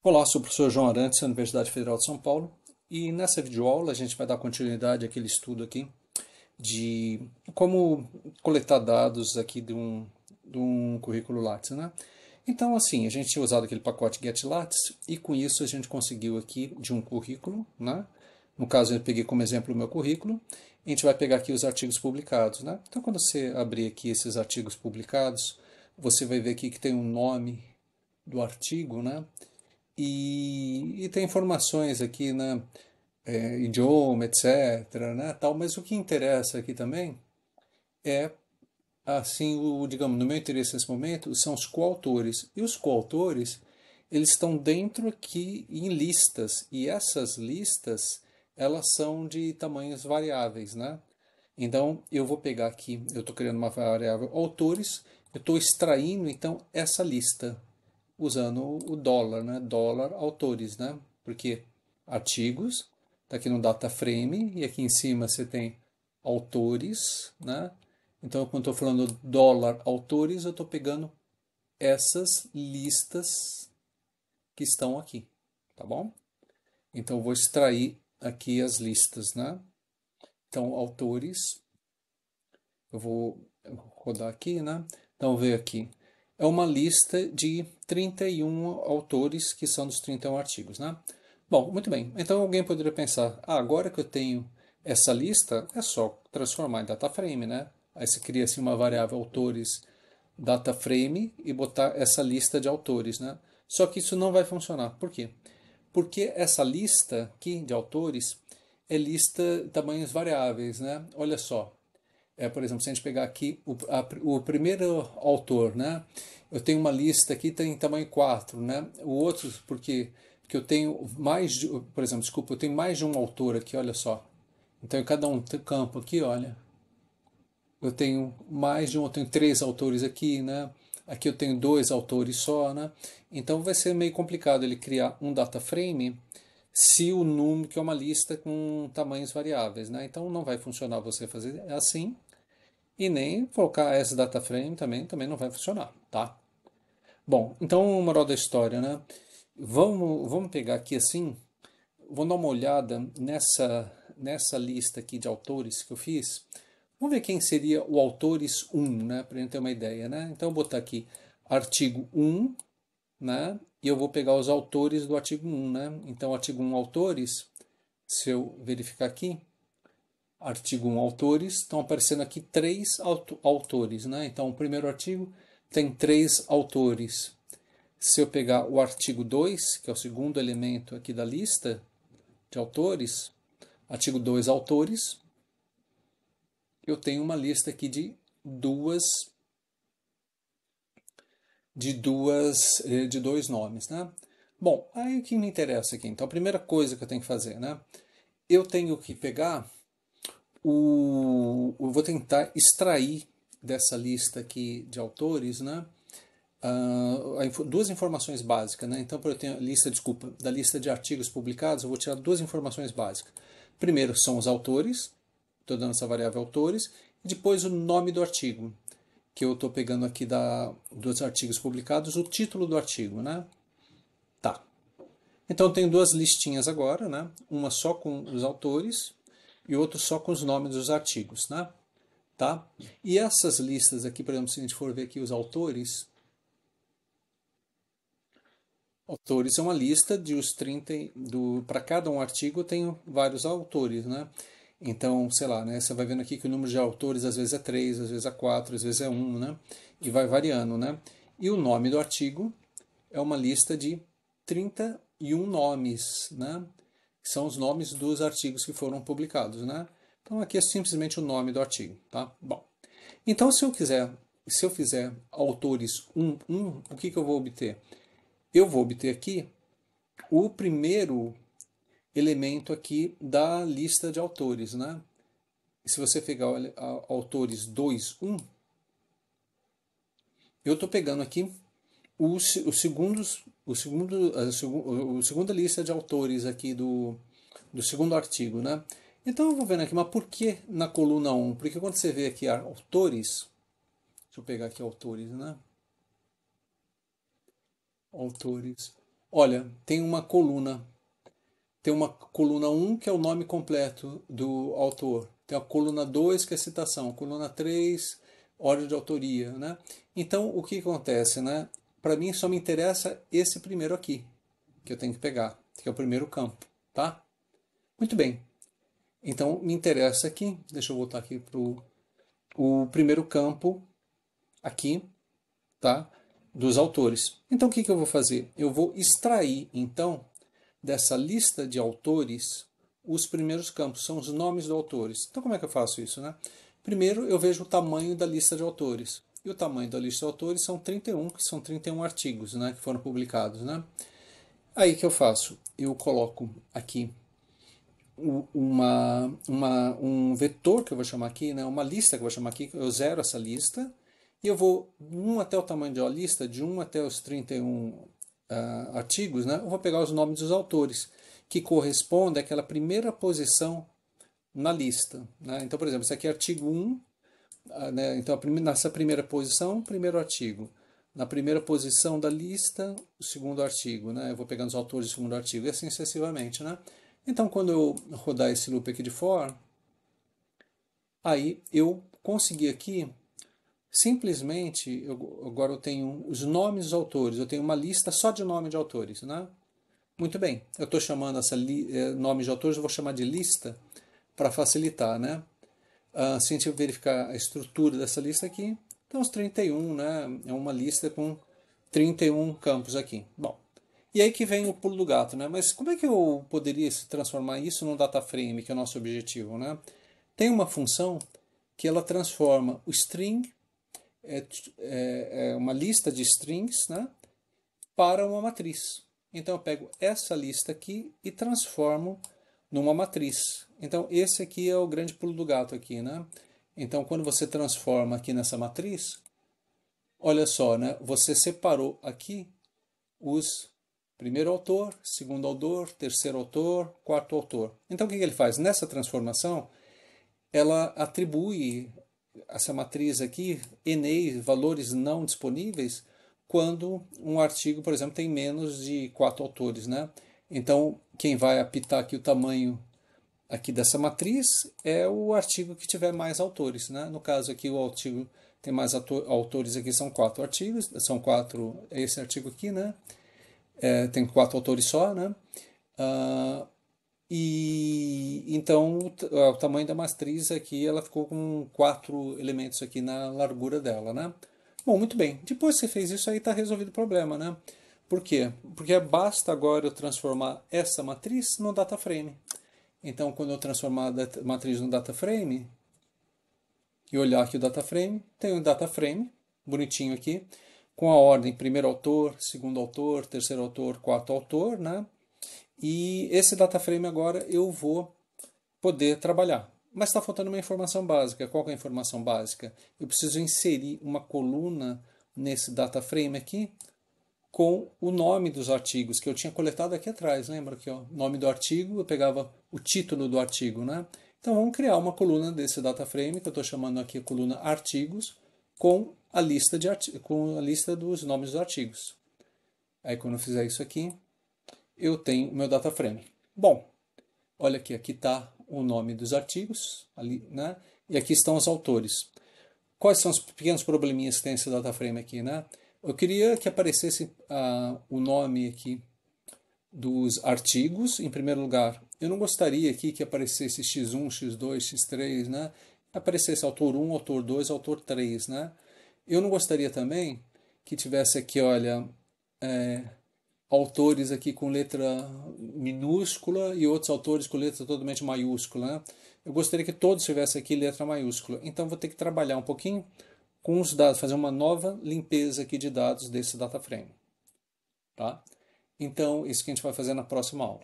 Olá, sou o professor João Arantes, da Universidade Federal de São Paulo, e nessa videoaula a gente vai dar continuidade àquele estudo aqui de como coletar dados aqui de um currículo Lattes, né? Então, assim, a gente tinha usado aquele pacote GetLattes e com isso a gente conseguiu aqui de um currículo, né? No caso, eu peguei como exemplo o meu currículo. A gente vai pegar aqui os artigos publicados, né? Então, quando você abrir aqui esses artigos publicados, você vai ver aqui que tem um nome do artigo, né? E tem informações aqui, né? Idioma, etc, né? Tal, mas o que interessa aqui também é, assim, digamos, no meu interesse nesse momento, são os coautores. E os coautores, eles estão dentro aqui em listas, e essas listas, elas são de tamanhos variáveis, né? Então, eu vou pegar aqui, eu estou criando uma variável autores, eu estou extraindo, então, essa lista usando o dólar, né? Dólar autores, né? Porque artigos, tá aqui no data frame e aqui em cima você tem autores, né? Então, quando estou falando dólar autores, eu estou pegando essas listas que estão aqui, tá bom? Então, eu vou extrair aqui as listas, né? Então, autores, eu vou rodar aqui, né? Então, ver aqui. É uma lista de 31 autores que são dos 31 artigos, né? Bom, muito bem. Então alguém poderia pensar, agora que eu tenho essa lista, é só transformar em data frame, né? Aí você cria assim uma variável autores data frame e botar essa lista de autores, né? Só que isso não vai funcionar. Por quê? Porque essa lista aqui de autores é lista de tamanhos variáveis, né? Olha só, por exemplo, se a gente pegar aqui o primeiro autor, né? Eu tenho uma lista aqui, tem tamanho 4, né? O outro, porque eu tenho mais de, por exemplo, desculpa, eu tenho mais de um autor aqui, olha só. Então, em cada um campo aqui, olha, eu tenho mais de um, eu tenho 3 autores aqui, né? Aqui eu tenho 2 autores só, né? Então vai ser meio complicado ele criar um data frame se o número, que é uma lista com tamanhos variáveis, né? Então não vai funcionar você fazer assim. E nem colocar essa data frame também não vai funcionar, tá? Bom, então, moral da história, né? Vamos pegar aqui assim, vamos dar uma olhada nessa lista aqui de autores que eu fiz. Vamos ver quem seria o autores 1, né? Para a gente ter uma ideia, né? Então, eu vou botar aqui artigo 1, né? E eu vou pegar os autores do artigo 1, né? Então, artigo 1, autores, se eu verificar aqui, artigo 1, autores, estão aparecendo aqui 3 autores, né? Então, o primeiro artigo tem 3 autores. Se eu pegar o artigo 2, que é o segundo elemento aqui da lista de autores, artigo 2, autores, eu tenho uma lista aqui duas, de dois nomes, né? Bom, aí o que me interessa aqui? Então, a primeira coisa que eu tenho que fazer, né? Eu tenho que pegar eu vou tentar extrair dessa lista aqui de autores, né? Duas informações básicas, né? Então, para eu ter a lista, desculpa, da lista de artigos publicados, eu vou tirar duas informações básicas. Primeiro são os autores, estou dando essa variável autores, e depois o nome do artigo, que eu estou pegando aqui dos artigos publicados, o título do artigo, né? Tá. Então, eu tenho duas listinhas agora, né? Uma só com os autores e outra só com os nomes dos artigos, né? Tá? E essas listas aqui, por exemplo, se a gente for ver aqui os autores, autores é uma lista de os 30 para cada um artigo tem vários autores, né? Então, sei lá, né, você vai vendo aqui que o número de autores às vezes é 3, às vezes é 4, às vezes é um, né? E vai variando, né? E o nome do artigo é uma lista de 31 nomes, né? Que são os nomes dos artigos que foram publicados, né? Então aqui é simplesmente o nome do artigo, tá? Bom, então se eu fizer autores o que eu vou obter? Eu vou obter aqui o primeiro elemento aqui da lista de autores, né? Se você pegar autores 2, 1, eu estou pegando aqui a segunda lista de autores aqui do segundo artigo, né? Então eu vou vendo aqui, mas por que na coluna 1? Porque quando você vê aqui autores, deixa eu pegar aqui autores, né? Autores. Olha, tem uma coluna um que é o nome completo do autor, tem a coluna 2 que é citação, coluna 3 ordem de autoria, né? Então, o que acontece, né? Para mim só me interessa esse primeiro aqui, que eu tenho que pegar, que é o primeiro campo, tá? Muito bem. Então, me interessa aqui, deixa eu voltar aqui para o primeiro campo aqui, tá? Dos autores. Então, o que eu vou fazer? Eu vou extrair, então, dessa lista de autores, os primeiros campos, são os nomes dos autores. Então, como é que eu faço isso, né? Primeiro, eu vejo o tamanho da lista de autores. E o tamanho da lista de autores são 31, que são 31 artigos, né, que foram publicados, né? Aí que eu faço? Eu coloco aqui um vetor que eu vou chamar aqui, né, uma lista que eu vou chamar aqui, eu zero essa lista e eu vou até o tamanho de uma lista, de 1 até os 31 artigos, né, eu vou pegar os nomes dos autores, que correspondem àquela primeira posição na lista. Né? Então, por exemplo, esse aqui é artigo 1, né, então nessa primeira posição, primeiro artigo. Na primeira posição da lista, o segundo artigo, né? Eu vou pegando os autores do segundo artigo e assim sucessivamente, né? Então, quando eu rodar esse loop aqui de for, aí eu consegui aqui, simplesmente, agora eu tenho os nomes dos autores, eu tenho uma lista só de nome de autores, né? Muito bem, eu estou chamando essa nome de autores, eu vou chamar de lista para facilitar, né? Se a gente verificar a estrutura dessa lista aqui, então os 31, né? É uma lista com 31 campos aqui. Bom, e aí que vem o pulo do gato, né? Mas como é que eu poderia transformar isso num data frame, que é o nosso objetivo, né? Tem uma função que ela transforma o string, é uma lista de strings, né? Para uma matriz. Então eu pego essa lista aqui e transformo numa matriz. Então esse aqui é o grande pulo do gato aqui, né? Então quando você transforma aqui nessa matriz, olha só, né? Você separou aqui os primeiro autor, segundo autor, terceiro autor, quarto autor. Então o que ele faz? Nessa transformação, ela atribui essa matriz aqui, ENEI, valores não disponíveis, quando um artigo, por exemplo, tem menos de 4 autores, né? Então, quem vai apitar aqui o tamanho aqui dessa matriz é o artigo que tiver mais autores, né? No caso aqui, o artigo tem mais autores aqui, são 4 artigos, são 4, é esse artigo aqui, né? Tem 4 autores só, né? Uh, e então o tamanho da matriz aqui, ela ficou com 4 elementos aqui na largura dela, né? Bom, muito bem. Depois que você fez isso aí, está resolvido o problema, né? Por quê? Porque basta agora eu transformar essa matriz no data frame. Então, quando eu transformar a matriz no data frame e olhar aqui o data frame, tem um data frame bonitinho aqui, com a ordem primeiro autor, segundo autor, terceiro autor, quarto autor, né? E esse data frame agora eu vou poder trabalhar. Mas está faltando uma informação básica. Qual que é a informação básica? Eu preciso inserir uma coluna nesse data frame aqui com o nome dos artigos que eu tinha coletado aqui atrás. Lembra que o nome do artigo, eu pegava o título do artigo, né? Então vamos criar uma coluna desse data frame que eu estou chamando aqui a coluna artigos com a lista com a lista dos nomes dos artigos. Aí quando eu fizer isso aqui, eu tenho o meu data frame. Bom, olha aqui está o nome dos artigos, ali, né? E aqui estão os autores. Quais são os pequenos probleminhas que tem esse data frame aqui, né? Eu queria que aparecesse o nome aqui dos artigos, em primeiro lugar. Eu não gostaria aqui que aparecesse X1, X2, X3, né? Aparecesse autor 1, autor 2, autor 3, né? Eu não gostaria também que tivesse aqui, olha, autores aqui com letra minúscula e outros autores com letra totalmente maiúscula, né? Eu gostaria que todos tivessem aqui letra maiúscula. Então vou ter que trabalhar um pouquinho com os dados, fazer uma nova limpeza aqui de dados desse data frame, tá? Então isso que a gente vai fazer na próxima aula.